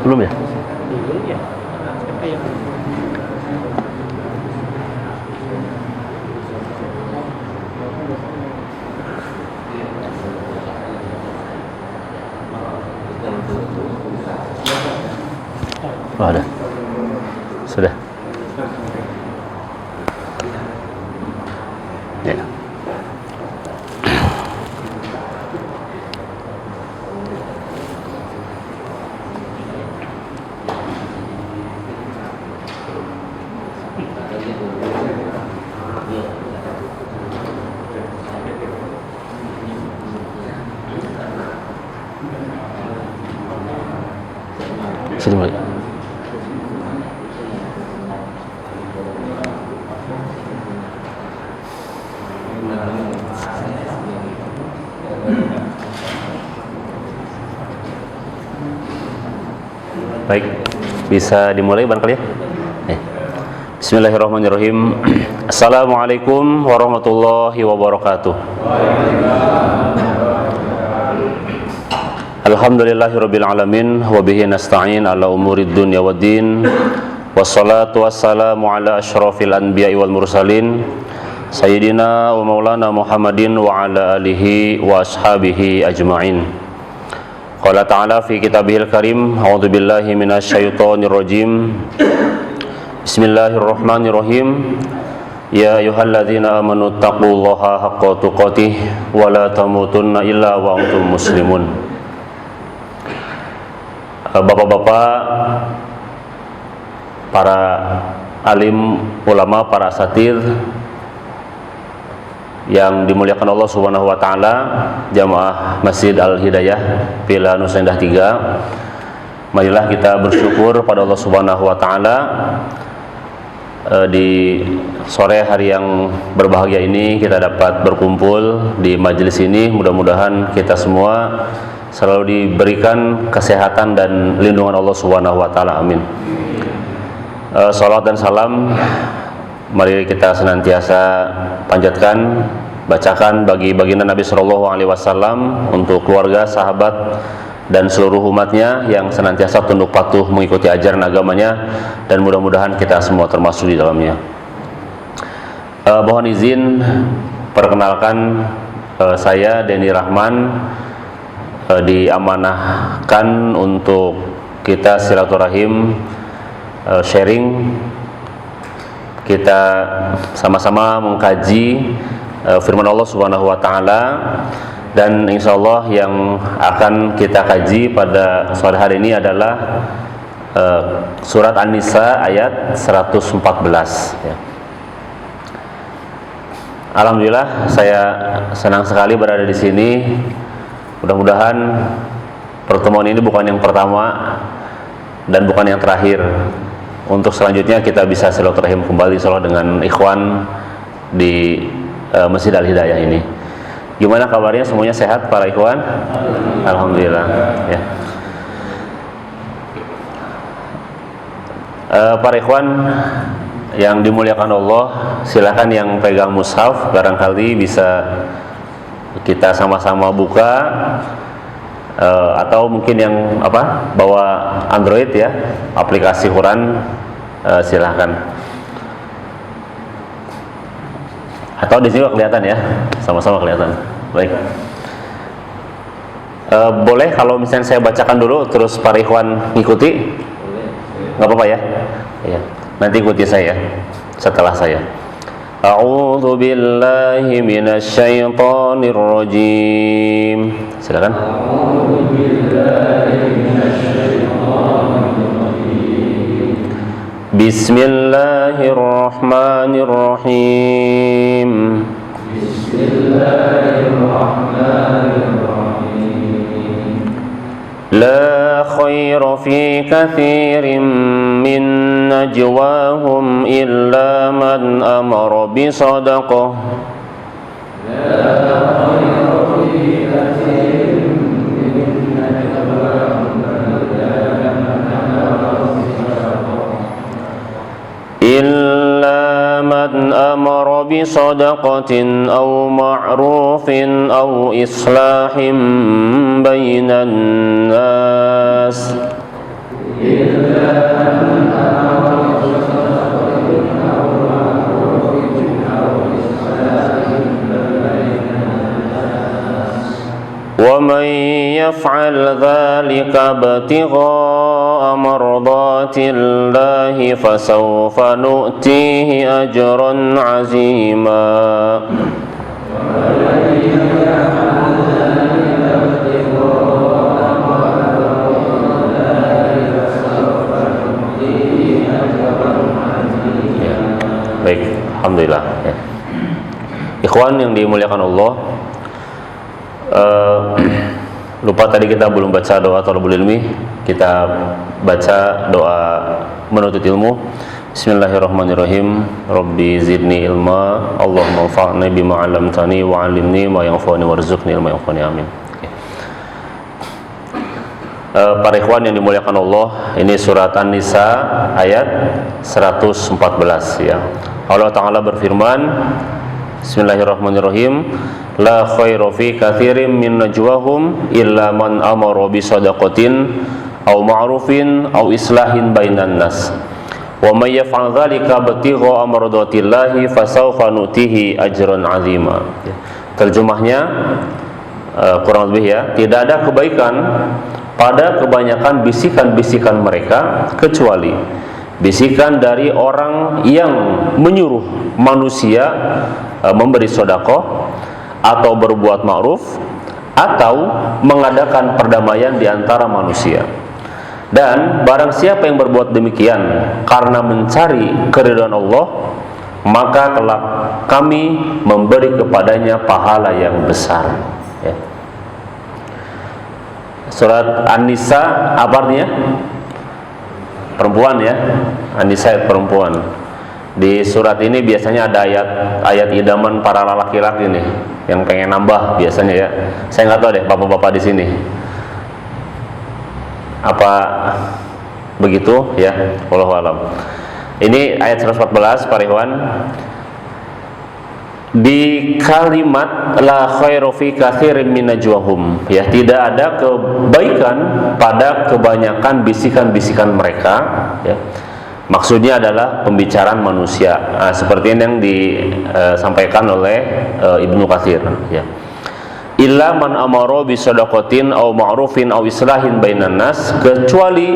Belum ya? Belum ya. Siapa yang Oh, ada. Sudah. Ya. Sini mulai. Baik, bisa dimulai barangkali ya. Bismillahirrahmanirrahim. Assalamualaikum warahmatullahi wabarakatuh. Alhamdulillahirabbil alamin wa bihi nasta'in ala umurid dunya waddin. Wassalatu wassalamu ala asyrafil anbiya'i wal mursalin sayyidina wa maulana Muhammadin wa ala alihi wa ashabihi ajma'in. Qala ta'ala fi kitabihil karim, a'udzu billahi minasyaitonir rajim. Bismillahirrahmanirrahim. Ya ayyuhalladzina amanu taqullaha haqqa tuqatih wa la tamutunna illa wa antum muslimun. Bapak-bapak, para alim ulama, para asatidz yang dimuliakan Allah Subhanahu wa taala, jamaah Masjid Al-Hidayah Villa Nusa Indah 3. Marilah kita bersyukur pada Allah Subhanahu wa taala di sore hari yang berbahagia ini kita dapat berkumpul di majelis ini. Mudah-mudahan kita semua selalu diberikan kesehatan dan lindungan Allah Subhanahu wa taala. Amin. Salawat dan salam mari kita senantiasa panjatkan, bacakan bagi baginda Nabi sallallahu alaihi wasallam, untuk keluarga, sahabat dan seluruh umatnya yang senantiasa tunduk patuh mengikuti ajaran agamanya, dan mudah-mudahan kita semua termasuk di dalamnya. Mohon izin perkenalkan, saya Denny Rahman, diamanahkan untuk kita silaturahim, sharing, kita sama-sama mengkaji firman Allah Subhanahu wa taala, dan insyaallah yang akan kita kaji pada sore hari ini adalah surat An-Nisa ayat 114 ya. Alhamdulillah, saya senang sekali berada di sini. Mudah-mudahan pertemuan ini bukan yang pertama dan bukan yang terakhir. Untuk selanjutnya kita bisa silaturahim kembali insyaallah dengan ikhwan di Masjid Al-Hidayah ini. Gimana kabarnya, semuanya sehat para ikhwan? Alhamdulillah ya. Para ikhwan yang dimuliakan Allah, silakan yang pegang mushaf barangkali bisa kita sama-sama buka, atau mungkin yang bawa Android ya, aplikasi Quran, silahkan. Atau di sini kelihatan ya, sama-sama kelihatan. Baik. Boleh kalau misalnya saya bacakan dulu terus para ikhwan ngikuti? Nggak apa-apa ya? Iya. Nanti ikuti saya setelah saya. A'udzu billahi minasyaitonir rajim. Silakan. A'udzu billahi minasyaitonir rajim. Bismillahirrahmanirrahim. Bismillahirrahmanirrahim. La khaira fi katsirin min najwahum illa man amara bi sadaqah. La khaira fi katsirin min najwahum illa man amara bi sadaqatin aw ma'rufin aw islahin bainan nas. ومن يفعل ذلك ابتغاء مرضات الله فسوف نؤتيه أجرا عظيما. Baik, alhamdulillah. Ikhwan yang dimuliakan Allah, lupa tadi kita belum baca doa thalabul ilmi. Kita baca doa menuntut ilmu. Bismillahirrahmanirrahim. Rabbi zidni ilma, Allahumma anfa'ni bima 'allamtani wa 'allimni ma yanfa'uni warzuqni ilma yanfa'uni. Amin. Para ikhwan yang dimuliakan Allah, ini surat An-Nisa ayat 114 ya. Allah Ta'ala berfirman, Bismillahirrahmanirrahim. La khairu fi katsirin min najwahum illa man amara bi shadaqatin aw ma'rufin aw islahin bainan nas. Wa may yaf'al dzalika ibtigha'a mardatillahi fasawfa nu'tihi ajran 'azima. Terjemahnya kurang lebih ya, tidak ada kebaikan pada kebanyakan bisikan-bisikan mereka kecuali bisikan dari orang yang menyuruh manusia memberi sedekah atau berbuat ma'ruf atau mengadakan perdamaian di antara manusia. Dan barang siapa yang berbuat demikian karena mencari keridhaan Allah, maka kelak kami memberi kepadanya pahala yang besar ya. Surat An-Nisa apa artinya? Perempuan ya, An-Nisa perempuan. Di surat ini biasanya ada ayat idaman para laki-laki nih yang pengen nambah biasanya ya. Saya nggak tahu deh bapak-bapak di sini apa begitu ya, wallahu alam. Ini ayat 114 para ikhwan. Di kalimat la khairu fi katsirin min najwahum ya, tidak ada kebaikan pada kebanyakan bisikan-bisikan mereka ya. Maksudnya adalah pembicaraan manusia. Seperti yang disampaikan oleh Ibnu Katsir ya. Illa man amara bi shadaqatin aw ma'rufin aw islahin bainan nas, kecuali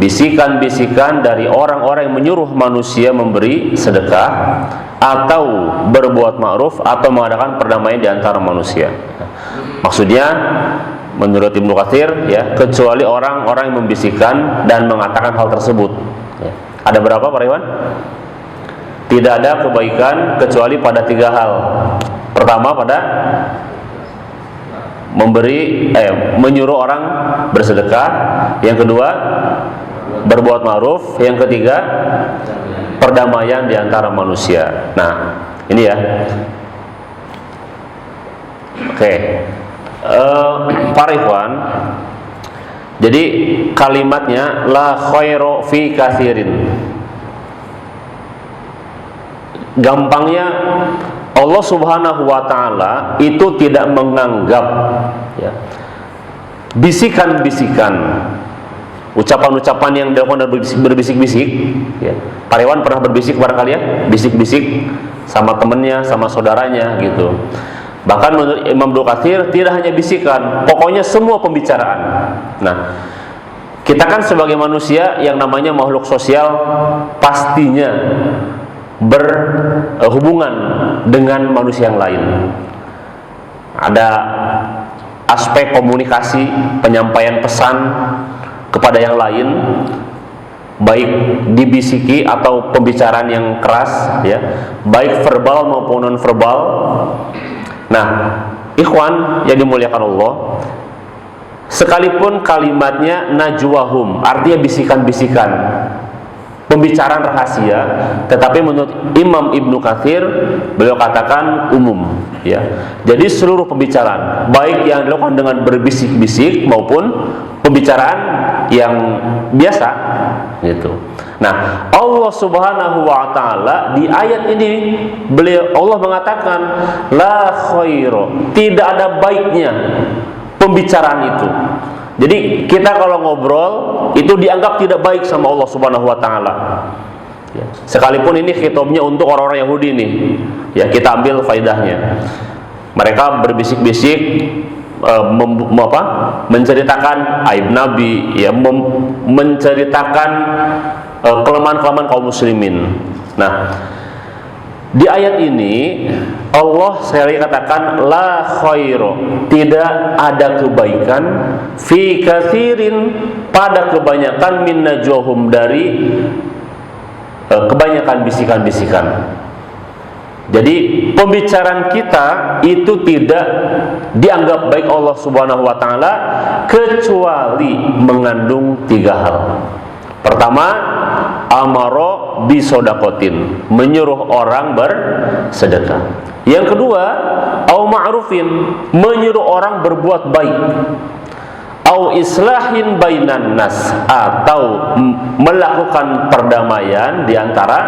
bisikan-bisikan dari orang-orang yang menyuruh manusia memberi sedekah atau berbuat ma'ruf atau mengadakan perdamaian di antara manusia. Maksudnya menurut Ibnu Katsir ya, kecuali orang-orang yang membisikkan dan mengatakan hal tersebut ya. Ada berapa para ikhwan? Tidak ada kebaikan kecuali pada 3 hal. Pertama pada menyuruh orang bersedekah, yang kedua berbuat ma'ruf, yang ketiga perdamaian di antara manusia. Nah, ini ya. Oke. Para ikhwan, jadi kalimatnya la khairu fi katsirin. Gampangnya Allah Subhanahu wa taala itu tidak menganggap ya, bisikan-bisikan, ucapan-ucapan yang dilakukan berbisik-bisik ya. Pariwan pernah berbisik barangkali ya, bisik-bisik sama temennya, sama saudaranya gitu. Bahkan menurut Imam Ibnu Katsir tidak hanya bisikan, pokoknya semua pembicaraan. Nah, kita kan sebagai manusia yang namanya makhluk sosial pastinya berhubungan dengan manusia yang lain. Ada aspek komunikasi, penyampaian pesan kepada yang lain, baik dibisiki atau pembicaraan yang keras ya, baik verbal maupun non verbal. Nah, ikhwan yang dimuliakan Allah, sekalipun kalimatnya najwahum, artinya bisikan-bisikan, pembicaraan rahasia, tetapi menurut Imam Ibnu Katsir beliau katakan umum ya. Jadi seluruh pembicaraan, baik yang dilakukan dengan berbisik-bisik maupun pembicaraan yang biasa gitu. Nah, Allah Subhanahu wa taala di ayat ini Allah mengatakan la khairu, tidak ada baiknya pembicaraan itu. Jadi kita kalau ngobrol itu dianggap tidak baik sama Allah Subhanahu wa taala. Ya. Sekalipun ini khitabnya untuk orang-orang Yahudi nih. Ya, kita ambil faedahnya. Mereka berbisik-bisik menceritakan aib Nabi, ya, menceritakan kelemahan-kelemahan kaum muslimin. Nah, di ayat ini Allah sekali katakan la khairu, tidak ada kebaikan fi katsirin, pada kebanyakan min najwahum, dari kebanyakan bisikan-bisikan. Jadi pembicaraan kita itu tidak dianggap baik Allah Subhanahu wa taala kecuali mengandung 3 hal. Pertama, amaro bisodakotin, menyuruh orang bersedekah. Yang kedua, au ma'rufin, menyuruh orang berbuat baik. Au islahin bainan nas, atau melakukan perdamaian di antara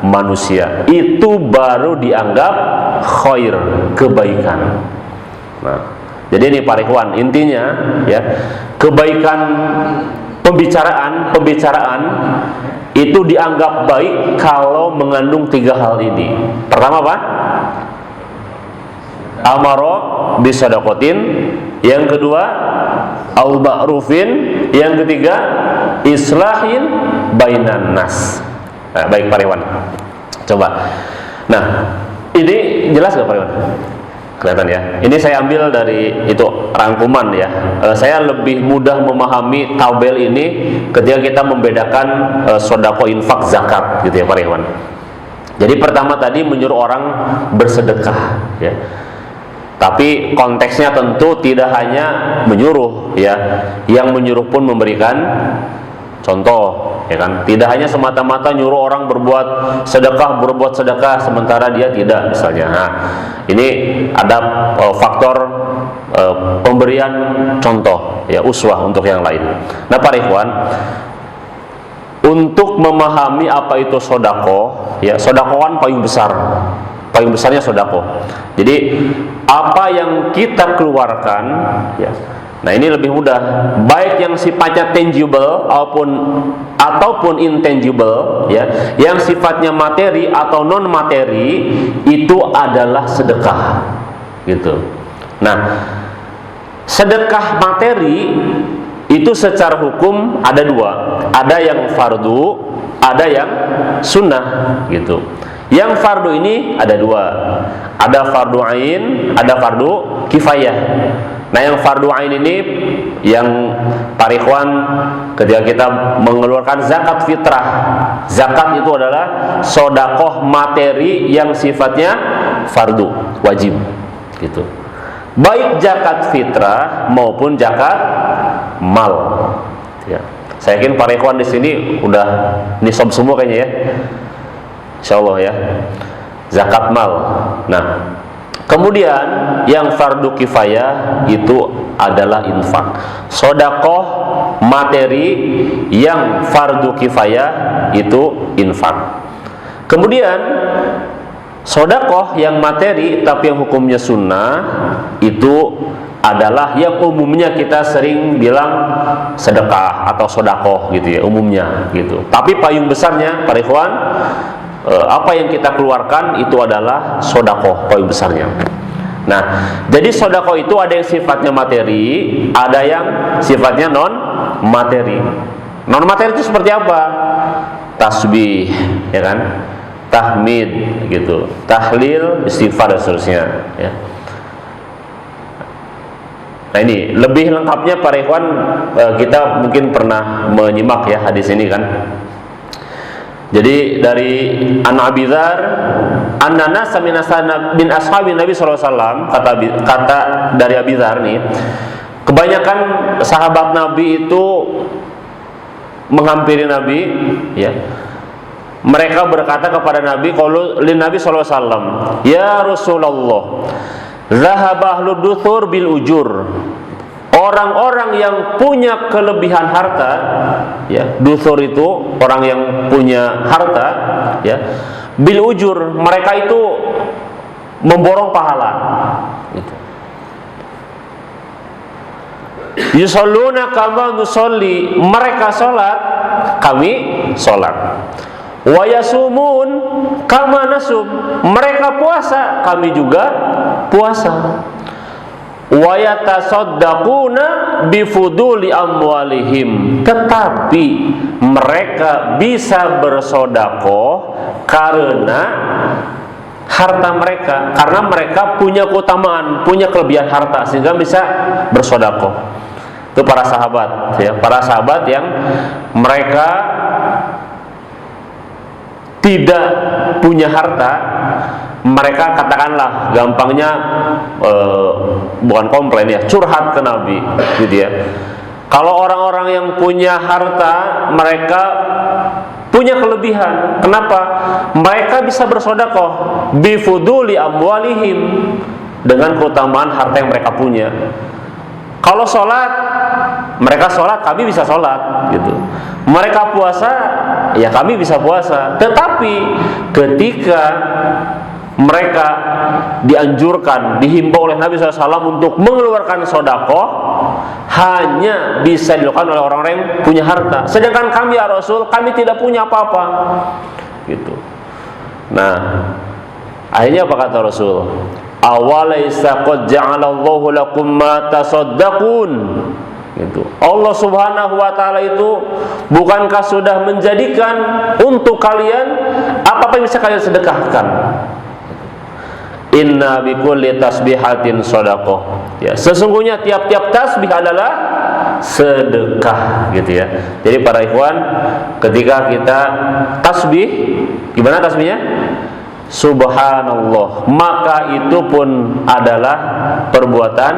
manusia. Itu baru dianggap khair, kebaikan. Nah, jadi ini para ikhwan, intinya ya, kebaikan pembicaraan itu dianggap baik kalau mengandung 3 hal ini. Pertama apa? Amaro bisadaqatin. Yang kedua, au ma'rufin. Yang ketiga, islahin bainan nas. Nah, baik Pak Iwan. Coba. Nah, ini jelas gak Pak Iwan? Kelihatan ya. Ini saya ambil dari itu rangkuman ya. Saya lebih mudah memahami tabel ini ketika kita membedakan sodako, infak, zakat gitu ya Pak Iwan. Jadi pertama tadi menyuruh orang bersedekah ya. Tapi konteksnya tentu tidak hanya menyuruh ya. Yang menyuruh pun memberikan contoh, ya kan? Tidak hanya semata-mata nyuruh orang berbuat sedekah sementara dia tidak, misalnya. Nah, ini ada faktor pemberian contoh, ya, uswah untuk yang lain. Nah, para ikhwan, untuk memahami apa itu sodako, ya, sodako kan paling besarnya sodako. Jadi apa yang kita keluarkan, ya. Nah, ini lebih mudah, baik yang sifatnya tangible ataupun intangible, ya, yang sifatnya materi atau non materi, itu adalah sedekah, gitu. Nah, sedekah materi itu secara hukum ada 2, ada yang fardu, ada yang sunnah, gitu. Yang fardu ini ada 2, ada fardu ain, ada fardu kifayah. Nah, yang fardu ain ini yang para ikhwan ketika kita mengeluarkan zakat fitrah. Zakat itu adalah sodakoh materi yang sifatnya fardu, wajib, gitu. Baik zakat fitrah maupun zakat mal. Ya. Saya yakin para ikhwan di sini udah nisab semua kayaknya ya. Insyaallah ya. Zakat mal. Nah, kemudian yang fardu kifayah itu adalah infak. Sodakoh materi yang fardu kifayah itu infak. Kemudian sodakoh yang materi tapi yang hukumnya sunnah itu adalah yang umumnya kita sering bilang sedekah atau sodakoh gitu ya, umumnya gitu. Tapi payung besarnya para ikhwan, apa yang kita keluarkan itu adalah sodakoh payung besarnya. Nah, jadi sodakoh itu ada yang sifatnya materi, ada yang sifatnya non materi. Non materi itu seperti apa? Tasbih, ya kan? Tahmid, gitu. Tahlil, istighfar dan seterusnya. Ya. Nah, ini lebih lengkapnya para ikhwan, kita mungkin pernah menyimak ya hadis ini kan. Jadi dari An Abi Dzar, anna nasa min ashabin Nabi sallallahu alaihi wasallam, kata dari Abi Dzar nih, kebanyakan sahabat Nabi itu menghampiri Nabi, ya. Mereka berkata kepada Nabi, qalu lin Nabi sallallahu alaihi wasallam, ya Rasulullah, zahaba ahlud duthur bil ujur. Orang-orang yang punya kelebihan harta, ya, duthur itu orang yang punya harta, ya, bil ujur, mereka itu memborong pahala, gitu. Yusholluna kama nusolli, mereka sholat, kami sholat. Wa yasumun kama nasum, mereka puasa, kami juga puasa. Wa yatasaddaquna bifuduli amwalihim, tetapi mereka bisa bersedekah karena harta mereka, karena mereka punya keutamaan, punya kelebihan harta sehingga bisa bersedekah. Itu para sahabat, ya, para sahabat yang mereka tidak punya harta, mereka katakanlah gampangnya bukan komplain ya, curhat ke Nabi, gitu ya. Kalau orang-orang yang punya harta, mereka punya kelebihan. Kenapa? Mereka bisa bersedekah bifuduli amwalihim, dengan keutamaan harta yang mereka punya. Kalau sholat, mereka sholat, kami bisa sholat, gitu. Mereka puasa, ya kami bisa puasa. Tetapi ketika mereka dianjurkan, dihimbau oleh Nabi SAW untuk mengeluarkan sedekah, hanya bisa dilakukan oleh orang-orang yang punya harta. Sedangkan kami ya Rasul, kami tidak punya apa-apa, gitu. Nah, akhirnya apa kata Rasul? Awalaysa qad ja'alallahu lakum ma tasaddaqun. Gitu. Allah Subhanahu wa taala itu bukankah sudah menjadikan untuk kalian apa yang bisa kalian sedekahkan? Inna bikulli tasbihatin shadaqah. Ya, sesungguhnya tiap-tiap tasbih adalah sedekah, gitu ya. Jadi para ikhwan, ketika kita tasbih, gimana tasbihnya? Subhanallah, maka itu pun adalah perbuatan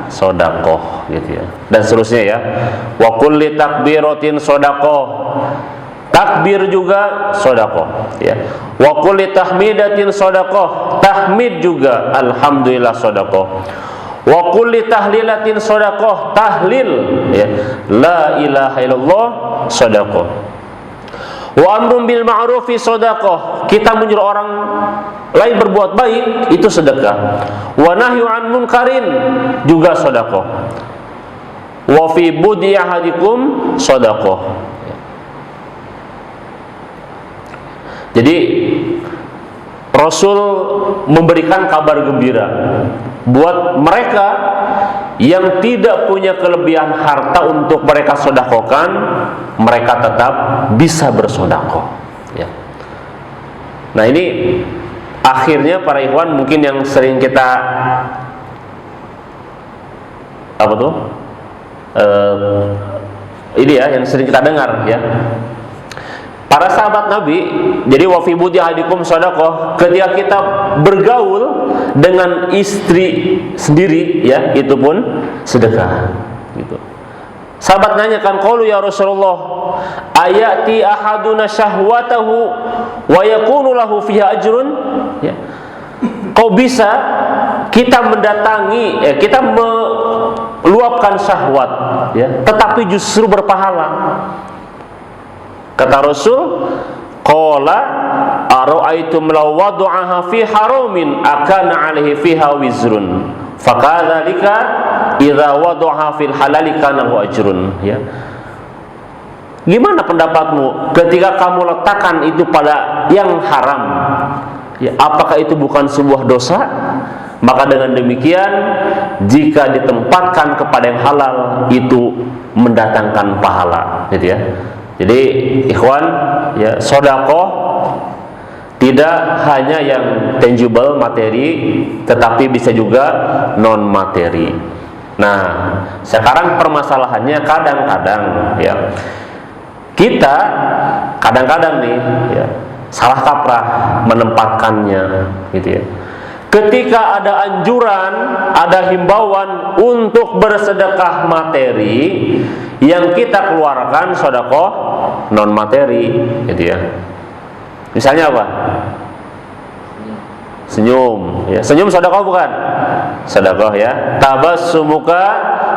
sedekah, gitu ya. Dan seterusnya ya. Wa kulli takbiratin sedekah, takbir juga sedekah, ya. Wa kulli tahmidatin sedekah, tahmid juga alhamdulillah sedekah. Wa kulli tahlilatin sedekah, tahlil, ya, la ilaha illallah sedekah. Wa amrun bil ma'rufi sedekah, kita menyuruh orang lain berbuat baik, itu sedekah. Wa nahyu an munkarin, juga sedekah. Wa fi budi ahadikum sedekah. Jadi Rasul memberikan kabar gembira buat mereka yang tidak punya kelebihan harta untuk mereka sedekahkan, mereka tetap bisa bersedekah, ya. Nah, ini akhirnya para ikhwan mungkin yang sering kita apa tuh? Ini ya yang sering kita dengar, ya. Para sahabat Nabi, jadi wa fi budi ahadikum sedekah, ketika kita bergaul dengan istri sendiri, ya, itu pun sedekah, gitu. Sahabat nanyakan, qalu ya Rasulullah, ayati ahaduna syahwatahu wa yakunu lahu fiha ajrun? Ya. Kok bisa kita mendatangi, kita meluapkan syahwat, ya, tetapi justru berpahala? Kata Rasul, qala ara'aitum law wada'aha fi haramin akana 'alaihi fiha wizrun fakadzalika idza wada'aha fil halali kana lahu ajrun, ya. Gimana pendapatmu ketika kamu letakkan itu pada yang haram, ya, apakah itu bukan sebuah dosa? Maka dengan demikian, jika ditempatkan kepada yang halal, itu mendatangkan pahala, gitu ya. Jadi ikhwan, ya, sedekah tidak hanya yang tangible materi, tetapi bisa juga non materi. Nah, sekarang permasalahannya kadang-kadang, ya, kita kadang-kadang nih, ya, salah kaprah menempatkannya, gitu ya. Ketika ada anjuran, ada himbauan untuk bersedekah materi, yang kita keluarkan sedekah non materi, gitu ya. Misalnya apa? Senyum, ya. Senyum sedekah bukan? Sedekah, ya. Tabassumuka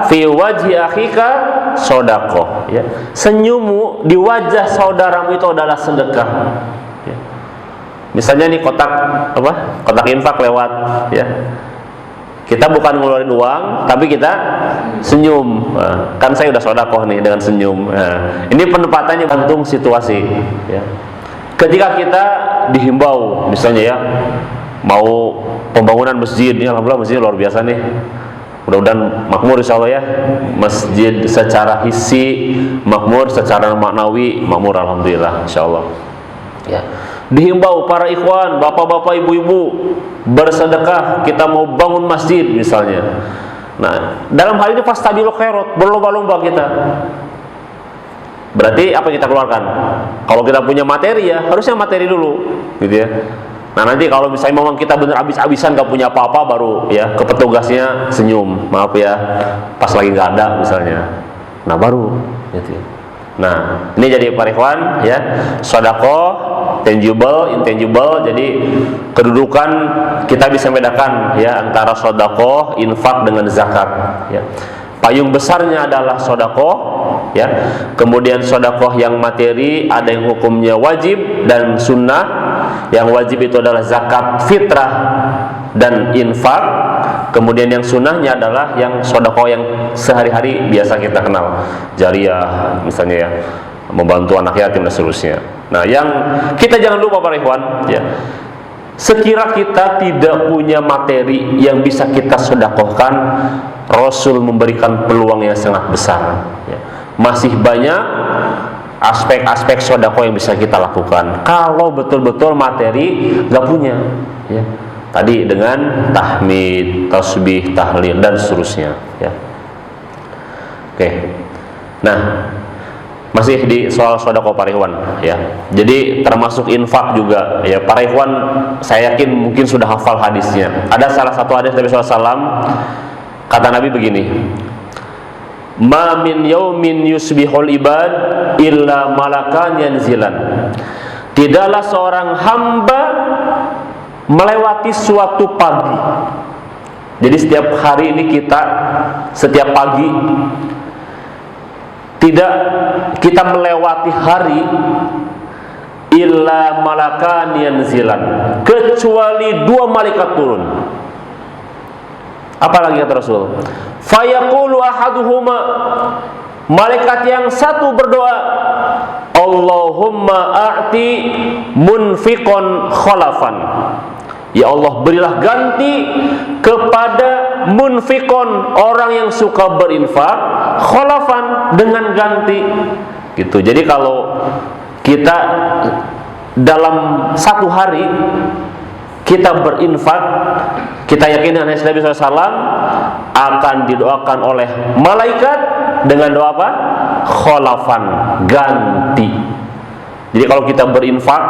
fi wajhi akhika sedekah, ya. Senyummu di wajah saudaramu itu adalah sedekah, ya. Misalnya nih kotak apa? Kotak infak lewat, ya. Kita bukan ngeluarin uang, tapi kita Senyum. Nah, kan saya udah sedekah nih dengan senyum. Nah, ini penempatannya gantung situasi. Ya. Ketika kita dihimbau, misalnya ya, mau pembangunan masjid, ini alhamdulillah masjid luar biasa nih. Mudah-mudahan makmur insya Allah ya. Masjid secara hissi makmur, secara maknawi makmur alhamdulillah insya Allah. Ya. Dihimbau para ikhwan, bapak-bapak, ibu-ibu bersedekah, kita mau bangun masjid misalnya. Nah, dalam hal ini fastabiqul khairat, berlomba-lomba kita. Berarti apa yang kita keluarkan? Kalau kita punya materi ya, harusnya materi dulu, gitu ya. Nah nanti kalau misalnya memang kita bener habis-habisan gak punya apa-apa, baru ya ke petugasnya senyum, maaf ya, pas lagi nggak ada misalnya. Nah baru, gitu. Nah ini jadi para ikhwan ya, sedekah tangible, intangible. Jadi kedudukan kita bisa bedakan ya antara sedekah, infak dengan zakat. Ya. Payung besarnya adalah sedekah, ya. Kemudian sedekah yang materi ada yang hukumnya wajib dan sunnah. Yang wajib itu adalah zakat fitrah dan infak. Kemudian yang sunnahnya adalah yang sedekah yang sehari-hari biasa kita kenal, jariyah misalnya ya, membantu anak yatim dan seterusnya. Nah, yang kita jangan lupa para ikhwan ya, sekira kita tidak punya materi yang bisa kita sedekahkan, Rasul memberikan peluang yang sangat besar ya. Masih banyak aspek-aspek sedekah yang bisa kita lakukan kalau betul-betul materi nggak punya ya. Tadi dengan tahmid, tasbih, tahlil dan seterusnya ya. Oke. Nah, masih di soal sedekah para ikhwan ya. Jadi termasuk infak juga ya. Para ikhwan saya yakin mungkin sudah hafal hadisnya. Ada salah satu hadis Nabi SAW, kata Nabi begini, ma min yaumin yusbihul ibad illa malakan yanzilan. Tidaklah seorang hamba melewati suatu pagi. Jadi setiap hari ini kita, setiap pagi tidak kita melewati hari illa malakan yanzilan, kecuali dua malaikat turun. Apalagi kata Rasul, fayaqulu ahaduhuma, malaikat yang satu berdoa, Allahumma a'ti munfiqon khalafan, ya Allah berilah ganti kepada munfiqon, orang yang suka berinfak, khalafan, dengan ganti gitu. Jadi kalau kita dalam satu hari kita berinfak, kita yakin hadis Nabi SAW akan didoakan oleh malaikat dengan doa apa? Khalafan, ganti. Jadi kalau kita berinfak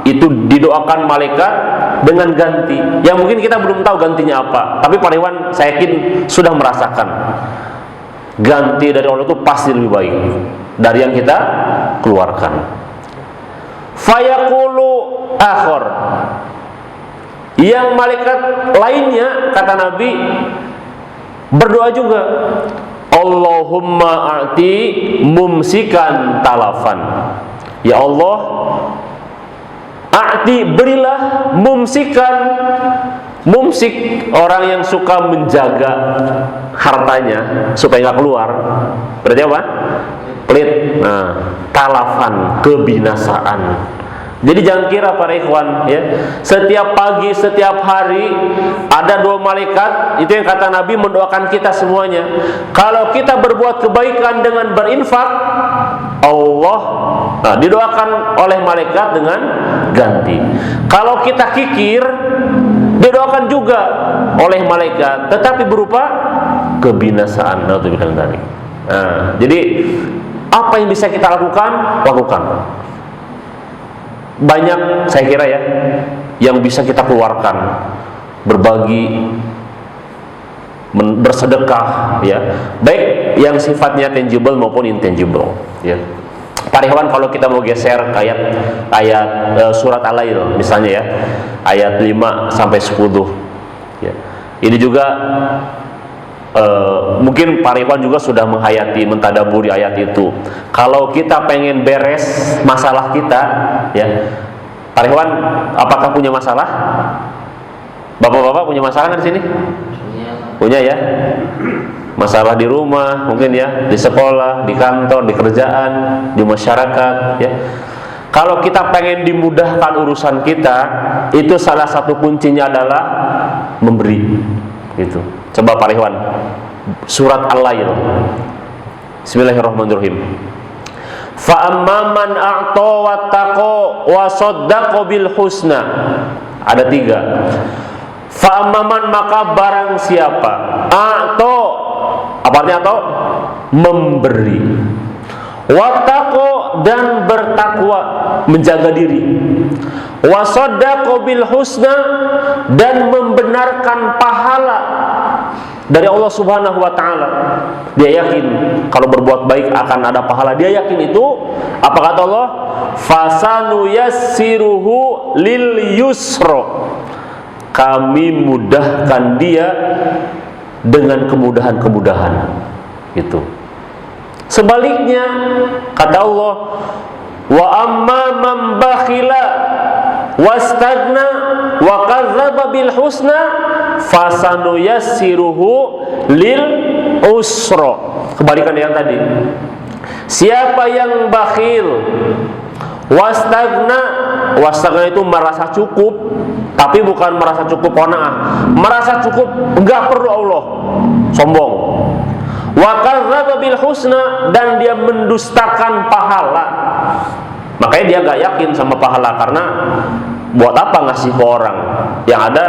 itu didoakan malaikat dengan ganti, yang mungkin kita belum tahu gantinya apa, tapi para ikhwan saya yakin sudah merasakan ganti dari Allah itu pasti lebih baik dari yang kita keluarkan. Fayaqulu akhar, yang malaikat lainnya kata Nabi berdoa juga, Allahumma a'ti mumsikan talafan, ya Allah a'ti berilah mumsikan, mumsik orang yang suka menjaga hartanya supaya nggak keluar, berarti apa? Pelit. Nah, talafan, kebinasaan. Jadi jangan kira para ikhwan ya, setiap pagi, setiap hari ada dua malaikat, itu yang kata Nabi mendoakan kita semuanya. Kalau kita berbuat kebaikan dengan berinfak, Allah didoakan oleh malaikat dengan ganti. Kalau kita kikir, didoakan juga oleh malaikat, tetapi berupa kebinasaan. Nah, jadi apa yang bisa kita lakukan? Lakukan. Banyak saya kira ya yang bisa kita keluarkan, berbagi, bersedekah ya, baik yang sifatnya tangible maupun intangible ya. Para ikhwan, kalau kita mau geser ke ayat surat Al-Lail misalnya ya, ayat 5 sampai 10 ya. Ini juga mungkin para ikhwan juga sudah menghayati, mentadaburi ayat itu. Kalau kita pengen beres masalah kita ya, para ikhwan apakah punya masalah? Bapak-bapak punya masalah di sini? Punya ya? masalah di rumah, mungkin ya, di sekolah, di kantor, di kerjaan, di masyarakat, ya. Kalau kita pengen dimudahkan urusan kita, itu salah satu kuncinya adalah memberi. Gitu. Coba Pak Rihwan, surat Al-Lail. Bismillahirrahmanirrahim. Fa amman a'ta wattaqa wa saddaqa bil husna. Ada 3. Fa amman, maka barang siapa a'ta, apa artinya atau memberi, wattaqo, dan bertakwa, menjaga diri, wasaddaqa bil husna, dan membenarkan pahala dari Allah Subhanahu wa taala. Dia yakin kalau berbuat baik akan ada pahala. Dia yakin itu. Apa kata Allah? Fasanu yassiruhu lil yusra. Kami mudahkan dia dengan kemudahan-kemudahan. Itu. Sebaliknya kata Allah, wa amma man bakhila wastagna wa kadzdzaba bil husna fasanuyassiruhu lil usra. Kebalikan yang tadi. Siapa yang bakhil, wastagna itu merasa cukup, tapi bukan merasa cukup qanaah, merasa cukup enggak perlu Allah, sombong. Wa kadzdzaba bil husna, dan dia mendustakan pahala. Makanya dia enggak yakin sama pahala, karena buat apa ngasih ke orang? Yang ada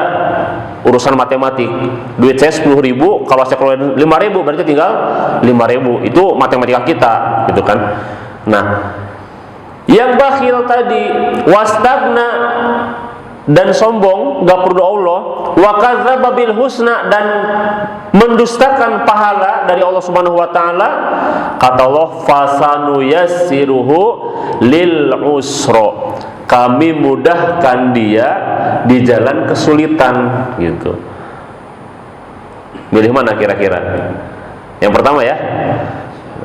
urusan matematik. Duit saya 10.000, kalau saya keluarin 5.000 berarti tinggal 5.000. Itu matematika kita, gitu kan. Nah, yang bakhil tadi, wastagna, dan sombong, gak perlu Allah, wa kadzdzaba bil husna, dan mendustakan pahala dari Allah Subhanahu wa taala, kata Allah, fasanu yassiruhu lil usra. Kami mudahkan dia di jalan kesulitan, gitu. Milih mana kira-kira? Yang pertama ya.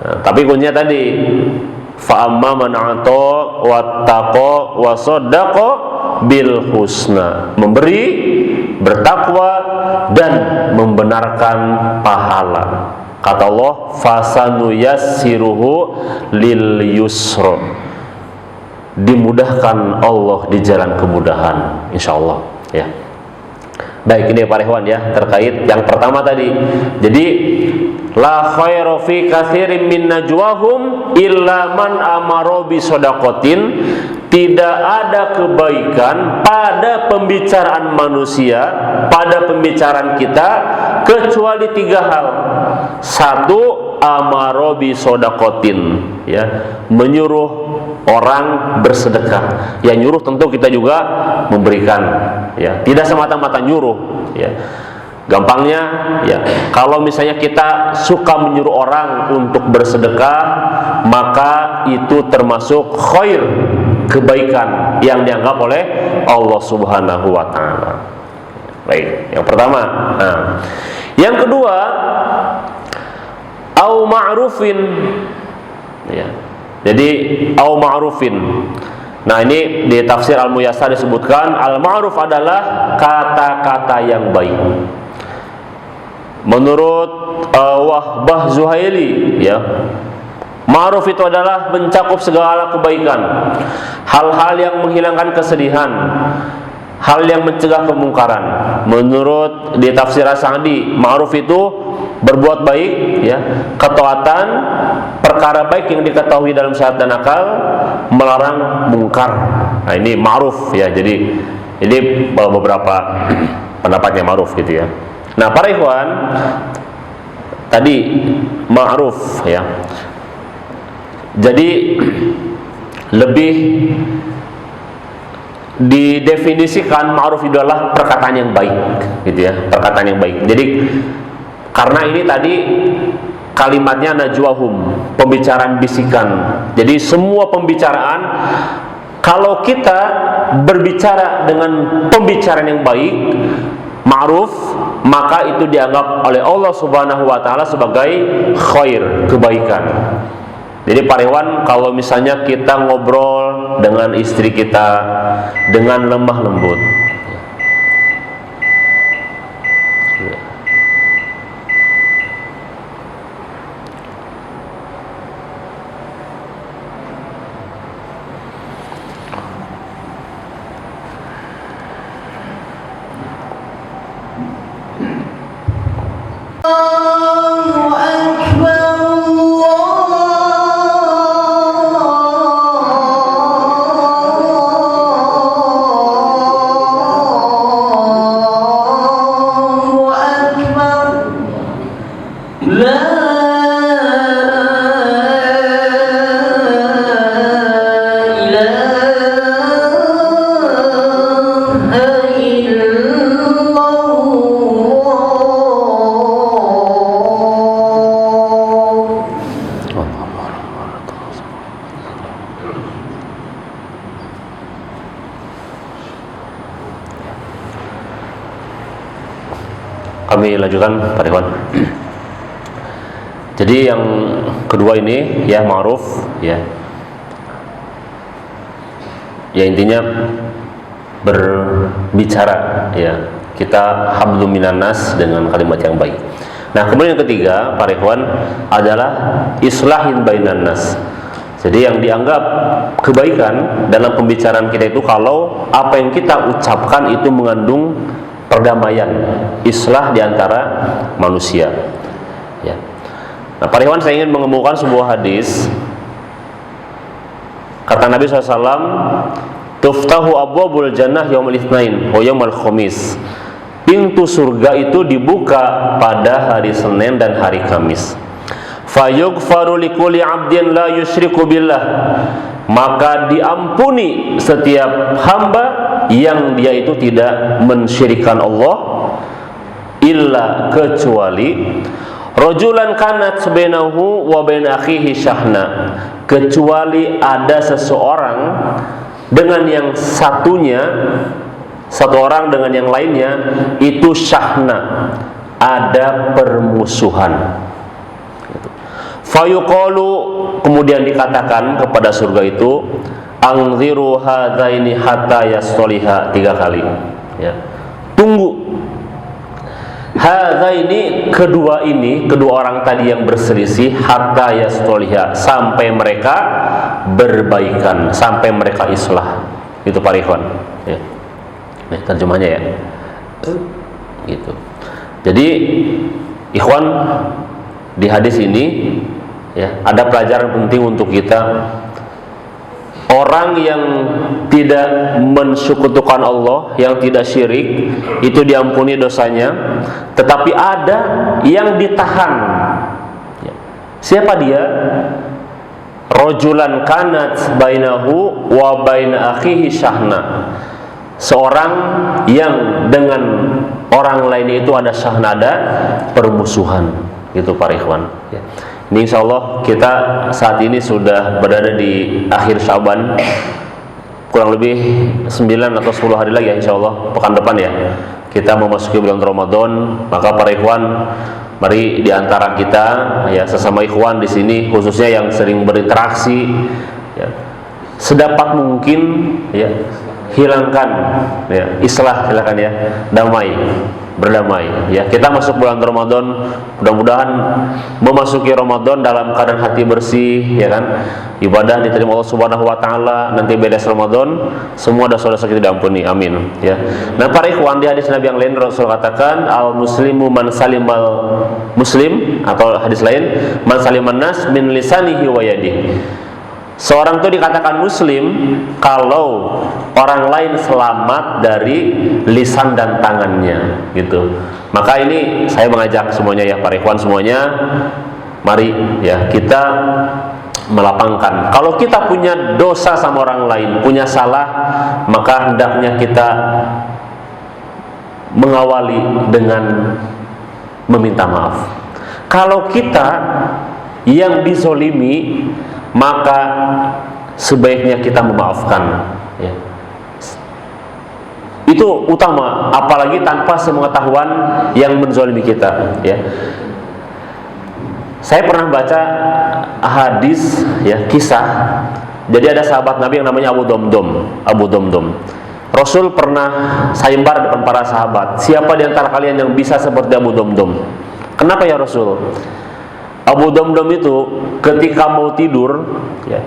Nah, tapi kuncinya tadi, fa amma man a'ta wattaqa wa saddaqa bil husna, memberi, bertakwa, dan membenarkan pahala. Kata Allah, fasanu yassiruhu lil yusra. Dimudahkan Allah di jalan kemudahan, insyaallah, ya. Baik, ini Pak Rihwan ya, terkait yang pertama tadi. Jadi la khairu fi katsirin min najwahum illa man amara bi shadaqatin. Tidak ada kebaikan pada pembicaraan manusia, pada pembicaraan kita, kecuali 3 hal. 1, amara bi shadaqatin, ya, menyuruh orang bersedekah. Ya, nyuruh tentu kita juga memberikan, ya, tidak semata-mata nyuruh, ya. Gampangnya, ya, kalau misalnya kita suka menyuruh orang untuk bersedekah, maka itu termasuk khair, kebaikan yang dianggap oleh Allah Subhanahu wa taala. Baik, yang pertama. Nah, yang kedua, au ma'rufin, ya. Jadi au ma'rufin. Nah, ini di tafsir Al-Muyassar disebutkan al-ma'ruf adalah kata-kata yang baik. Menurut Wahbah Zuhaili, ya, ma'ruf itu adalah mencakup segala kebaikan, hal-hal yang menghilangkan kesedihan, hal yang mencegah kemungkaran. Menurut di tafsir As-Sa'di, ma'ruf itu berbuat baik, ya, ketaatan, perkara baik yang diketahui dalam syariat dan akal, melarang mungkar. Nah, ini ma'ruf, ya. Jadi ini beberapa pendapatnya ma'ruf, gitu ya. Nah, para ikhwan, tadi ma'ruf, ya. Jadi lebih didefinisikan ma'ruf itu adalah perkataan yang baik, gitu ya, perkataan yang baik. Jadi karena ini tadi kalimatnya najwahum, pembicaraan bisikan. Jadi semua pembicaraan, kalau kita berbicara dengan pembicaraan yang baik, ma'ruf, maka itu dianggap oleh Allah Subhanahu wa taala sebagai khair, kebaikan. Jadi Pak Rihwan, kalau misalnya kita ngobrol dengan istri kita dengan lemah lembut, Kami lanjutkan Pak Ikhwan. Jadi yang kedua ini ya ma'ruf ya. Ya intinya berbicara ya. Kita hablum minan nas dengan kalimat yang baik. Nah, kemudian yang ketiga Pak Ikhwan adalah islahin bainan nas. Jadi yang dianggap kebaikan dalam pembicaraan kita itu kalau apa yang kita ucapkan itu mengandung perdamaian, islah di antara manusia. Ya. Nah, Pak Ikhwan, saya ingin mengemukakan sebuah hadis. Kata Nabi SAW, "Tuftahu abwabul jannah yaumul itsnain wa yaumul khamis." Pintu surga itu dibuka pada hari Senin dan hari Kamis. Fayughfaru likulli 'abdin la yusyriku billah. Maka diampuni setiap hamba yang dia itu tidak mensyirikkan Allah, illa kecuali rajulan kanat bainahu wa bain akhihi syahna, kecuali ada seseorang dengan yang satunya, satu orang dengan yang lainnya itu syahna, ada permusuhan. Fayuqalu, kemudian dikatakan kepada surga itu, anziru hadzaini hatta yastoliha, 3 kali ya. Tunggu hadzaini, kedua orang tadi yang berselisih, hatta yastoliha, sampai mereka berbaikan, sampai mereka islah. Itu Pak Ikhwan ya. Nah, terjemahnya ya gitu. Jadi Ikhwan, di hadis ini ya, ada pelajaran penting untuk kita. Orang yang tidak mensekutukan Allah, yang tidak syirik, itu diampuni dosanya. Tetapi ada yang ditahan ya. Siapa dia? Rajulan kanat bainahu wa baina akhihi syahna, seorang yang dengan orang lain itu ada syahna, ada permusuhan. Itu Pak Ikhwan ya. Ini insya Allah kita saat ini sudah berada di akhir Syaban, kurang lebih 9 atau 10 hari lagi ya, insya Allah pekan depan ya kita memasuki bulan Ramadan. Maka para ikhwan, mari diantara kita ya, sesama ikhwan di sini khususnya yang sering berinteraksi ya, sedapat mungkin ya, hilangkan ya, islah, silakan ya, damai, berdamai ya. Kita masuk bulan Ramadan, mudah-mudahan memasuki Ramadan dalam keadaan hati bersih ya kan, ibadah diterima Allah Subhanahu wa taala, nanti beres Ramadan semua dosa-dosa kita diampuni, amin ya. Nah para ikhwan, di hadis Nabi yang lain Rasul katakan, al muslimu man salimal muslim, atau hadis lain man saliman nas min lisanihi wa yadihi. Seorang itu dikatakan muslim kalau orang lain selamat dari lisan dan tangannya gitu. Maka ini saya mengajak semuanya ya, para ikhwan semuanya, mari ya kita melapangkan. Kalau kita punya dosa sama orang lain, punya salah, maka hendaknya kita mengawali dengan meminta maaf. Kalau kita yang dizolimi, maka sebaiknya kita memaafkan ya. Itu utama, apalagi tanpa sepengetahuan yang menzalimi kita ya. Saya pernah baca hadis ya, kisah. Jadi ada sahabat Nabi yang namanya Abu Domdom. Rasul pernah sayembar depan para sahabat, siapa di antara kalian yang bisa seperti Abu Domdom? Kenapa ya Rasul? Abu Domdom itu ketika mau tidur ya,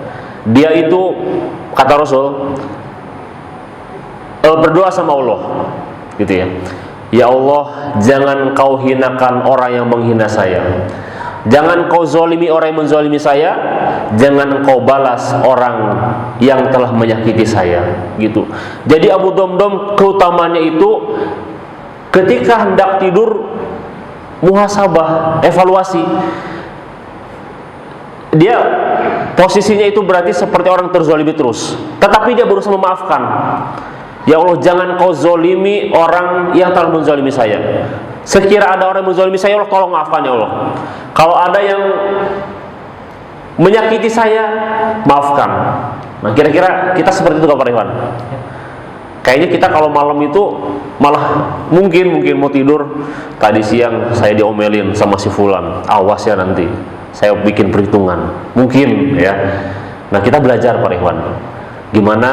dia itu kata Rasul berdoa sama Allah gitu ya. Ya Allah, jangan kau hinakan orang yang menghina saya, jangan kau zolimi orang yang menzolimi saya, jangan kau balas orang yang telah menyakiti saya gitu. Jadi Abu Domdom keutamaannya itu ketika hendak tidur muhasabah, evaluasi. Dia posisinya itu berarti seperti orang terzolimi terus, tetapi dia berusaha memaafkan. Ya Allah, jangan kau zolimi orang yang telah menzolimi saya. Sekira ada orang yang menzolimi saya, Allah tolong maafkan ya Allah. Kalau ada yang menyakiti saya, maafkan. Nah, kira-kira kita seperti itu Pak Iwan? Kayaknya kita kalau malam itu malah mungkin mau tidur, tadi siang saya diomelin sama si fulan, awas ya nanti saya bikin perhitungan, mungkin ya. Nah, kita belajar Pak Iwan, gimana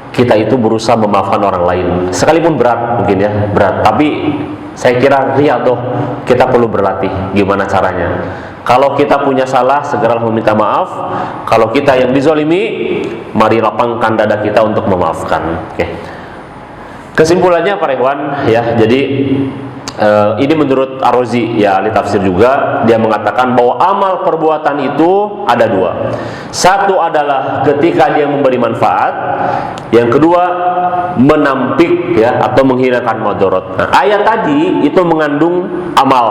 kita itu berusaha memaafkan orang lain, sekalipun berat mungkin ya, berat, tapi saya kira riyadhah kita perlu berlatih gimana caranya. Kalau kita punya salah, segeralah meminta maaf. Kalau kita yang dizolimi, mari lapangkan dada kita untuk memaafkan. Oke. Kesimpulannya Pak Ikhwan ya, jadi ini menurut Ar-Razi ya, ahli tafsir juga, dia mengatakan bahwa amal perbuatan itu ada dua. Satu adalah ketika dia memberi manfaat, yang kedua menampik ya atau menghilangkan madorot. Nah, ayat tadi itu mengandung amal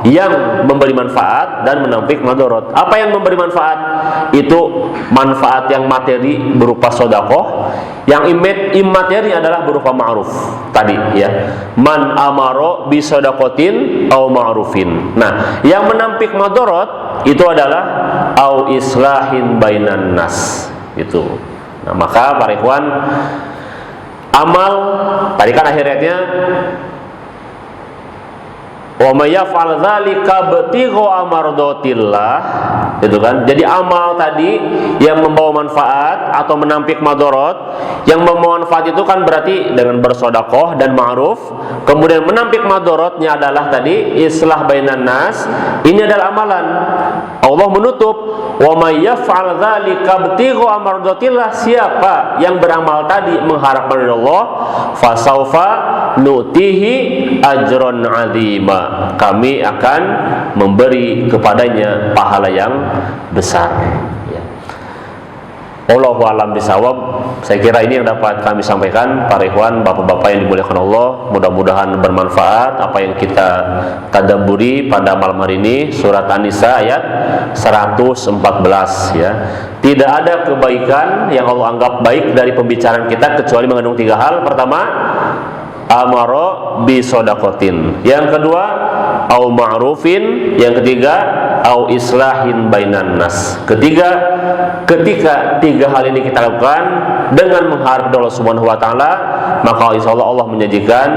yang memberi manfaat dan menampik madorot. Apa yang memberi manfaat? Itu manfaat yang materi berupa sodakoh, yang imateri adalah berupa ma'ruf tadi ya, man amaro bisodakotin au ma'rufin. Nah, yang menampik madorot itu adalah au islahin bainan nas itu. Nah, maka para ikhwan, amal tadi kan akhirnya wa may yaf'al dzalika btigha mardatillah, itu kan. Jadi amal tadi yang membawa manfaat atau menampik madorot, yang membawa manfaat itu kan berarti dengan bersodakoh dan ma'ruf, kemudian menampik madorotnya adalah tadi islah bainan nas. Ini adalah amalan. Allah menutup wa may yaf'al dzalika btigha mardatillah, siapa yang beramal tadi mengharapkan ridha Allah, fasaufa nutihi ajron azima, kami akan memberi kepadanya pahala yang besar ya. Wallahu a'lam bishawab. Saya kira ini yang dapat kami sampaikan para ikhwan, bapak-bapak yang dimuliakan Allah. Mudah-mudahan bermanfaat apa yang kita tadabburi pada malam hari ini. Surat An-Nisa ayat 114 ya. Tidak ada kebaikan yang Allah anggap baik dari pembicaraan kita kecuali mengandung tiga hal. Pertama, amaro bisodakotin. Yang kedua, au ma'rufin. Yang ketiga, au islahin bainan nas. Ketiga, ketika tiga hal ini kita lakukan dengan mengharap Allah Subhanahu wa taala, maka insyaallah Allah menyajikan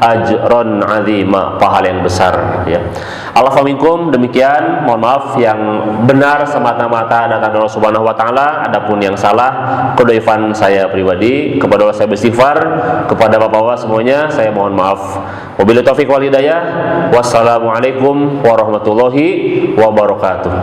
ajron azima, pahala yang besar ya. Alfa minkum, demikian, mohon maaf yang benar semata-mata datang dari Allah Subhanahu wa taala, adapun yang salah kedoifan saya pribadi, kepada Allah saya beristighfar, kepada bapak-bapak semuanya saya mohon maaf. Wabillahi taufiq wal hidayah. Wassalamualaikum warahmatullahi wabarakatuh.